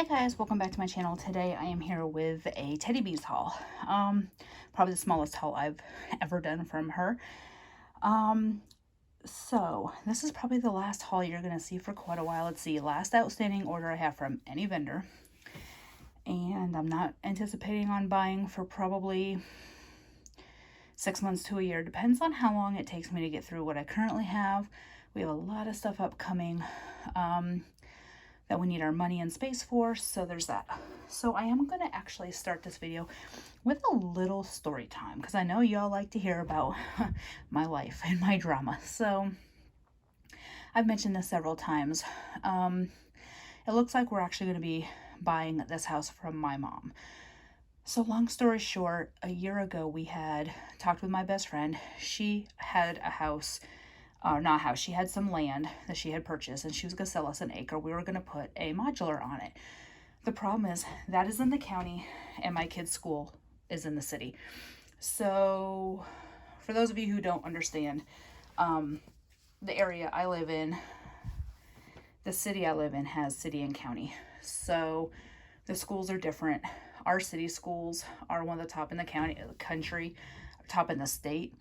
Hey guys, welcome back to my channel. Today I am here with a Teddy Bees haul. Probably the smallest haul I've ever done from her. So this is probably the last haul you're gonna see for quite a while. It's the last outstanding order I have from any vendor. And I'm not anticipating on buying for probably 6 months to a year. Depends on how long it takes me to get through what I currently have. We have a lot of stuff upcoming. That we need our money and space for, so there's that. So I am going to actually start this video with a little story time because I know y'all like to hear about my life and my drama. So I've mentioned this several times. It looks like we're actually going to be buying this house from my mom. So long story short, a year ago we had talked with my best friend. She had a house, not a house, she had some land that she had purchased and she was going to sell us an acre. We were going to put a modular on it. The problem is that is in the county and my kid's school is in the city. So for those of you who don't understand, the area I live in, the city I live in has city and county. So the schools are different. Our city schools are one of the top in the country, top in the state.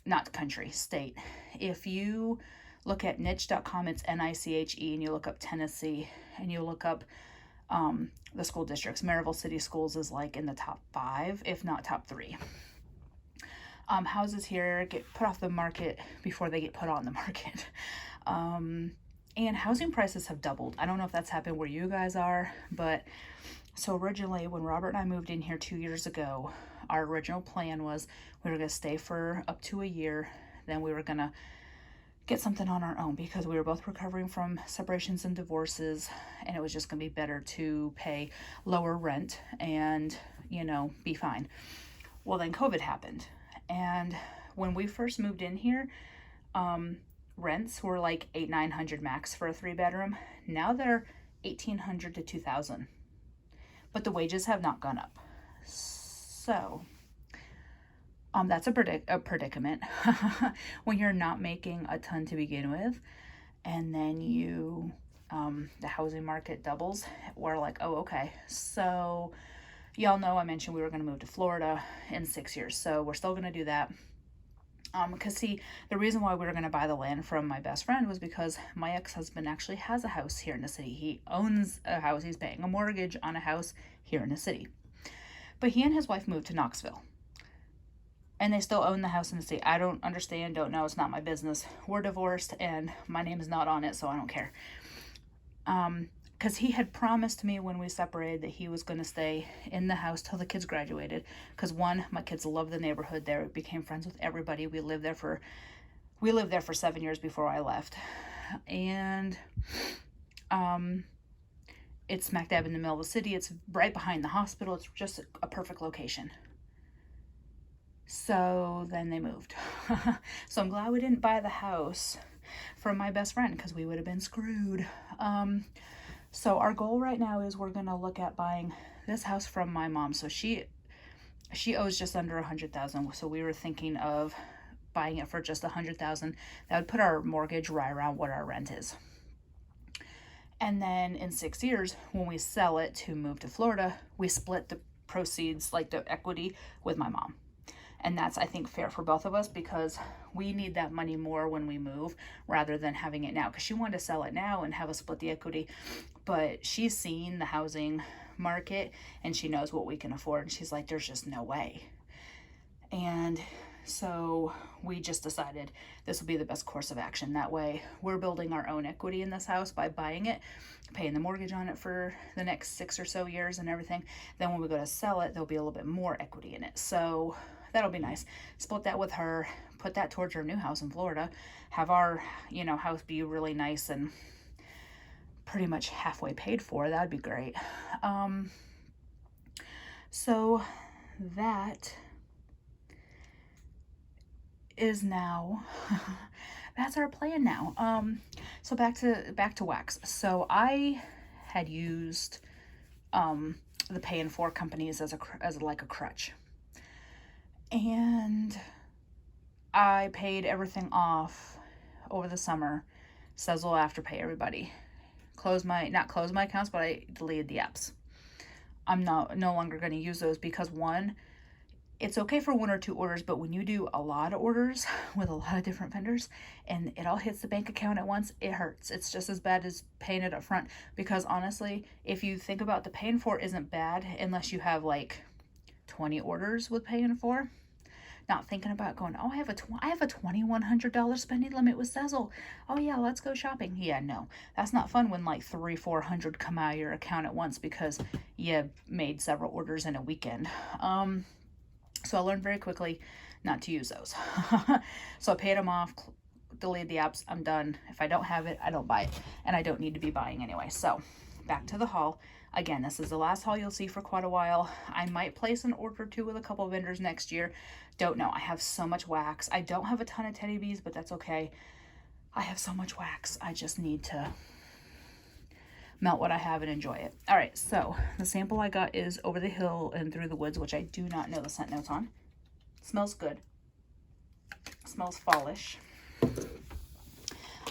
Not country, state. If you look at niche.com, it's NICHE, and you look up Tennessee, and you look up the school districts, Maryville City Schools is like in the top 5, if not top 3. Houses here get put off the market before they get put on the market. And housing prices have doubled. I don't know if that's happened where you guys are, but so originally when Robert and I moved in here 2 years ago, our original plan was we were going to stay for up to a year. Then we were going to get something on our own because we were both recovering from separations and divorces, and it was just going to be better to pay lower rent and, be fine. Well, then COVID happened. And when we first moved in here, rents were like $800-900 max for a 3-bedroom. Now they're $1,800 to $2,000. But the wages have not gone up. So that's a predicament when you're not making a ton to begin with, and then you the housing market doubles. We're like, oh, okay. So y'all know I mentioned we were going to move to Florida in 6 years, so we're still going to do that. Because see, the reason why we were going to buy the land from my best friend was because my ex-husband actually has a house here in the city. He owns a house. He's paying a mortgage on a house here in the city. But he and his wife moved to Knoxville. And they still own the house in the city. I don't understand, don't know, it's not my business. We're divorced and my name is not on it, so I don't care. Because he had promised me when we separated that he was going to stay in the house till the kids graduated. Because one, my kids love the neighborhood there. We became friends with everybody. We lived there for 7 years before I left. And it's smack dab in the middle of the city. It's right behind the hospital. It's just a perfect location. So then they moved. So I'm glad we didn't buy the house from my best friend because we would have been screwed. So our goal right now is we're gonna look at buying this house from my mom. So she owes just under $100,000. So we were thinking of buying it for just $100,000. That would put our mortgage right around what our rent is. And then in 6 years, when we sell it to move to Florida, we split the proceeds, like the equity, with my mom. And that's, I think, fair for both of us because we need that money more when we move rather than having it now. Because she wanted to sell it now and have us split the equity. But she's seen the housing market and she knows what we can afford. And she's like, there's just no way. And so we just decided this will be the best course of action. That way we're building our own equity in this house by buying it, paying the mortgage on it for the next 6 or so years and everything. Then when we go to sell it, there'll be a little bit more equity in it. So that'll be nice. Split that with her, put that towards our new house in Florida, have our, house be really nice and pretty much halfway paid for. That'd be great. So that is now that's our plan now. So back to wax. So I had used the pay in 4 companies as like a crutch, and I paid everything off over the summer. Sezzle Afterpay, everybody, not close my accounts, but I deleted the apps. I'm no longer going to use those because one, it's okay for 1 or 2 orders, but when you do a lot of orders with a lot of different vendors and it all hits the bank account at once, it hurts. It's just as bad as paying it up front, because honestly, if you think about the paying for isn't bad unless you have like 20 orders with paying for. Not thinking about going, oh, I have a $2,100 spending limit with Sezzle. Oh yeah, let's go shopping. Yeah, no, that's not fun when like 300-400 come out of your account at once because you made several orders in a weekend. So I learned very quickly not to use those. So I paid them off, deleted the apps. I'm done. If I don't have it, I don't buy it, and I don't need to be buying anyway. So back to the haul. Again, this is the last haul you'll see for quite a while. I might place an order or two with a couple of vendors next year. Don't know. I have so much wax. I don't have a ton of Teddy Bees, but that's okay. I have so much wax. I just need to melt what I have and enjoy it. All right, so the sample I got is Over the Hill and Through the Woods, which I do not know the scent notes on. Smells good. Smells fallish.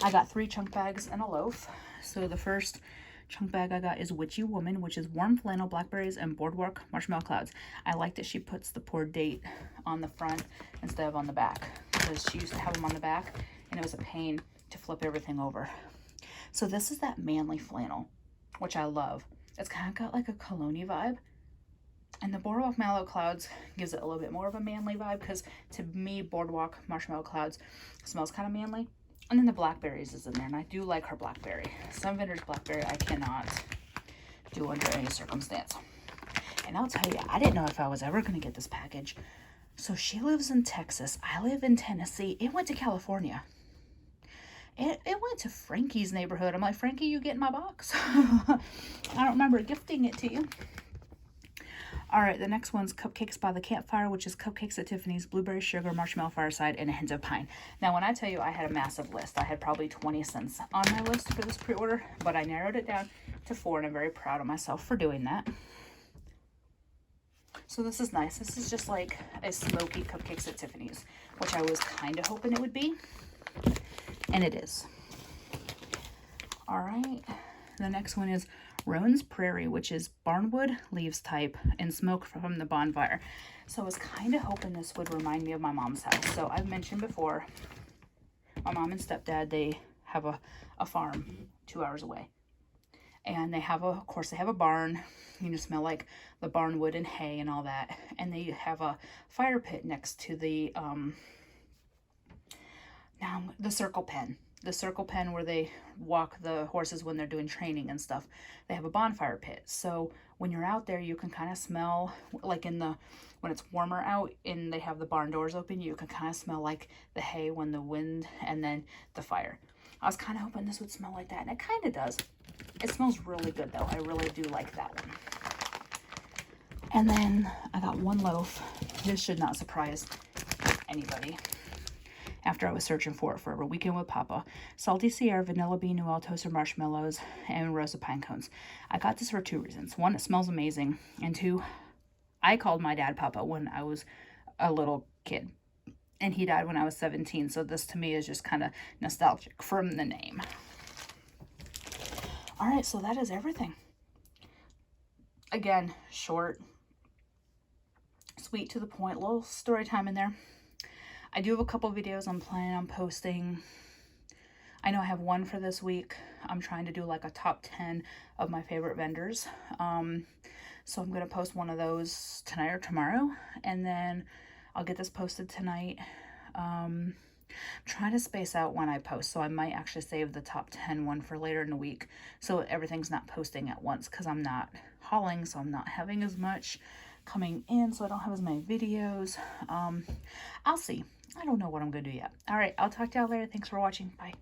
I got 3 chunk bags and a loaf. So the first chunk bag I got is Witchy Woman, which is warm flannel, blackberries, and boardwalk marshmallow clouds. I like that she puts the pour date on the front instead of on the back, because she used to have them on the back and it was a pain to flip everything over. So this is that manly flannel, which I love. It's kind of got like a cologne vibe. And the boardwalk marshmallow clouds gives it a little bit more of a manly vibe, because to me, boardwalk marshmallow clouds smells kind of manly. And then the blackberries is in there, and I do like her blackberry. Some vendors' blackberry I cannot do under any circumstance. And I'll tell you, I didn't know if I was ever going to get this package. So she lives in Texas. I live in Tennessee. It went to California. It went to Frankie's neighborhood. I'm like, Frankie, you get in my box? I don't remember gifting it to you. All right, the next one's Cupcakes by the Campfire, which is cupcakes at Tiffany's, blueberry sugar, marshmallow fireside, and a hint of pine. Now, when I tell you I had a massive list, I had probably 20 cents on my list for this pre-order, but I narrowed it down to 4, and I'm very proud of myself for doing that. So this is nice. This is just like a smoky Cupcakes at Tiffany's, which I was kind of hoping it would be, and it is. All right, the next one is Roan's Prairie, which is barnwood leaves type and smoke from the bonfire. So I was kind of hoping this would remind me of my mom's house. So I've mentioned before, my mom and stepdad, they have a farm 2 hours away. And they have of course, they have a barn. You know, smell like the barn wood and hay and all that. And they have a fire pit next to the circle pen. The circle pen where they walk the horses when they're doing training and stuff. They have a bonfire pit. So when you're out there, you can kind of smell, like when it's warmer out and they have the barn doors open, you can kind of smell like the hay when the wind and then the fire. I was kind of hoping this would smell like that, and it kind of does. It smells really good though. I really do like that one. And then I got 1 loaf. This should not surprise anybody. After I was searching for it forever. Weekend with Papa. Salty Sierra, Vanilla Bean, New Toaster Marshmallows, and Rosa Pine Cones. I got this for 2 reasons. 1, it smells amazing. And 2, I called my dad Papa when I was a little kid. And he died when I was 17. So this to me is just kind of nostalgic from the name. Alright, so that is everything. Again, short, sweet, to the point, little story time in there. I do have a couple videos I'm planning on posting. I know I have one for this week. I'm trying to do like a top 10 of my favorite vendors. So I'm going to post one of those tonight or tomorrow. And then I'll get this posted tonight. Trying to space out when I post. So I might actually save the top 10 one for later in the week. So everything's not posting at once, because I'm not hauling. So I'm not having as much coming in. So I don't have as many videos. I'll see. I don't know what I'm going to do yet. All right. I'll talk to y'all later. Thanks for watching. Bye.